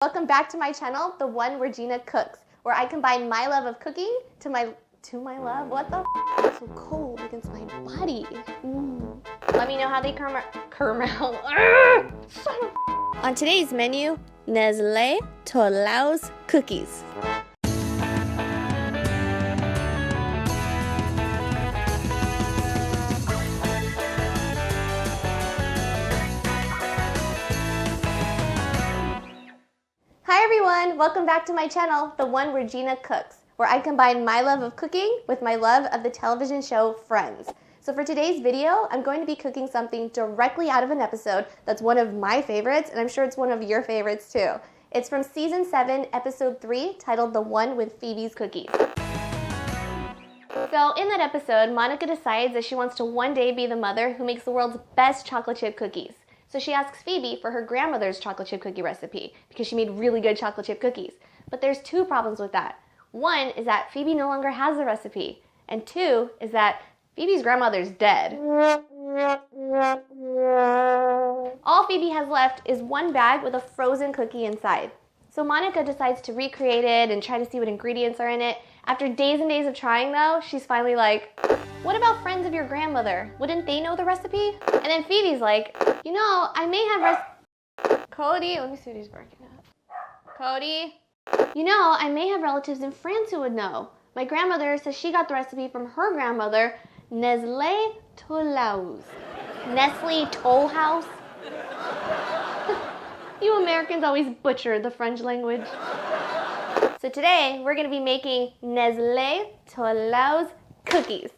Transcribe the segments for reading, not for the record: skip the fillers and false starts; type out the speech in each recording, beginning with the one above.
Welcome back to my channel, the one where Gina cooks, where I combine my love of cooking to my love. What the It's so cold against my body. Let me know how they caramel. On today's menu, Nestle Tollhouse cookies. Hi everyone, welcome back to my channel, the one where Gina cooks, where I combine my love of cooking with my love of the television show Friends. So for today's video, I'm going to be cooking something directly out of an episode that's one of my favorites, and I'm sure it's one of your favorites too. It's from season 7, episode 3, titled The One with Phoebe's Cookies. So in that episode, Monica decides that she wants to one day be the mother who makes the world's best chocolate chip cookies. So she asks Phoebe for her grandmother's chocolate chip cookie recipe because she made really good chocolate chip cookies. But there's two problems with that. One is that Phoebe no longer has the recipe. And two is that Phoebe's grandmother's dead. All Phoebe has left is one bag with a frozen cookie inside. So Monica decides to recreate it and try to see what ingredients are in it. After days and days of trying though, she's finally like, what about friends of your grandmother? Wouldn't they know the recipe? And then Phoebe's like, you know, I may have Cody, let me see what he's barking at. Cody, you know, I may have relatives in France who would know. My grandmother says she got the recipe from her grandmother, Nestle Tollhouse. Nestle Tollhouse? You Americans always butcher the French language. So today, we're gonna be making Nestle Tollhouse cookies.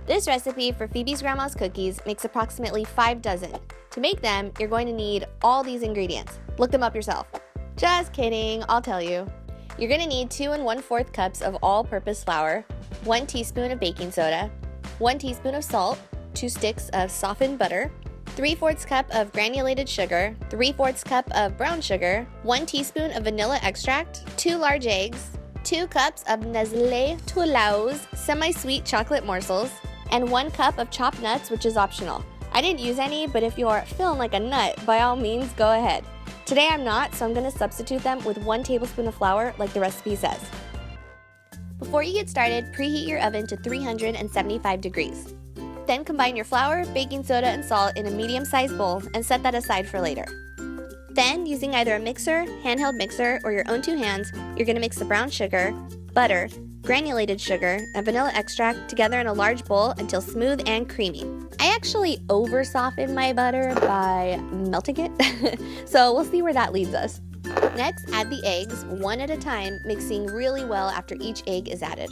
This recipe for Phoebe's grandma's cookies makes approximately 5 dozen. To make them, you're going to need all these ingredients. Look them up yourself. Just kidding, I'll tell you. You're gonna need 2 1/4 cups of all-purpose flour, 1 teaspoon of baking soda, 1 teaspoon of salt, 2 sticks of softened butter, 3/4 cup of granulated sugar, 3/4 cup of brown sugar, 1 teaspoon of vanilla extract, 2 large eggs, 2 cups of Nestle Tollhouse semi-sweet chocolate morsels, and 1 cup of chopped nuts, which is optional. I didn't use any, but if you're feeling like a nut, by all means, go ahead. Today I'm not, so I'm going to substitute them with 1 tablespoon of flour like the recipe says. Before you get started, preheat your oven to 375 degrees. Then combine your flour, baking soda, and salt in a medium-sized bowl and set that aside for later. Then, using either a mixer, handheld mixer, or your own 2 hands, you're going to mix the brown sugar, butter, granulated sugar, and vanilla extract together in a large bowl until smooth and creamy. I actually over-softened my butter by melting it, so we'll see where that leads us. Next, add the eggs one at a time, mixing really well after each egg is added.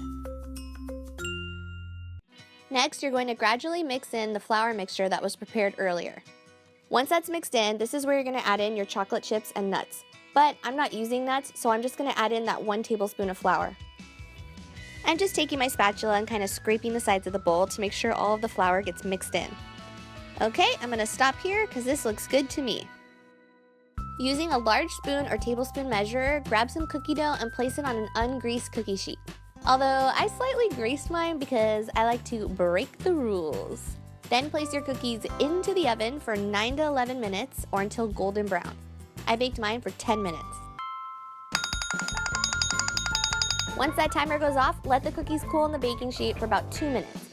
Next, you're going to gradually mix in the flour mixture that was prepared earlier. Once that's mixed in, this is where you're going to add in your chocolate chips and nuts. But I'm not using nuts, so I'm just going to add in that 1 tablespoon of flour. I'm just taking my spatula and kind of scraping the sides of the bowl to make sure all of the flour gets mixed in. Okay, I'm going to stop here because this looks good to me. Using a large spoon or tablespoon measurer, grab some cookie dough and place it on an ungreased cookie sheet. Although I slightly greased mine because I like to break the rules. Then place your cookies into the oven for 9 to 11 minutes or until golden brown. I baked mine for 10 minutes. Once that timer goes off, let the cookies cool on the baking sheet for about 2 minutes.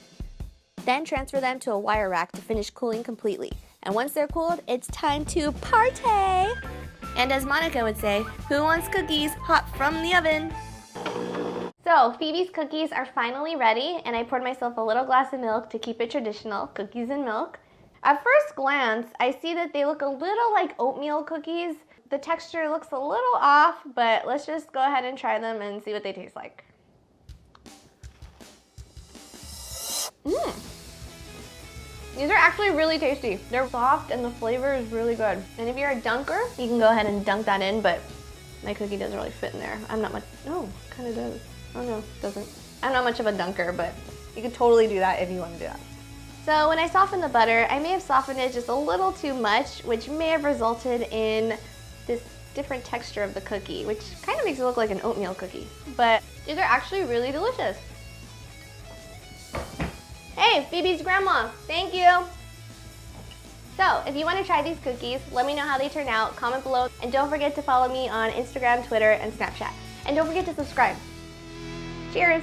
Then transfer them to a wire rack to finish cooling completely. And once they're cooled, it's time to party! And as Monica would say, who wants cookies hot from the oven? So, Phoebe's cookies are finally ready, and I poured myself a little glass of milk to keep it traditional, cookies and milk. At first glance, I see that they look a little like oatmeal cookies. The texture looks a little off, but let's just go ahead and try them and see what they taste like. These are actually really tasty. They're soft and the flavor is really good. And if you're a dunker, you can go ahead and dunk that in, but my cookie doesn't really fit in there. I'm not much, oh, kind of does. Oh no, it doesn't. I'm not much of a dunker, but you could totally do that if you want to do that. So when I softened the butter, I may have softened it just a little too much, which may have resulted in this different texture of the cookie, which kind of makes it look like an oatmeal cookie. But these are actually really delicious. Hey, Phoebe's grandma, thank you. So if you want to try these cookies, let me know how they turn out, comment below, and don't forget to follow me on Instagram, Twitter, and Snapchat. And don't forget to subscribe. Cheers!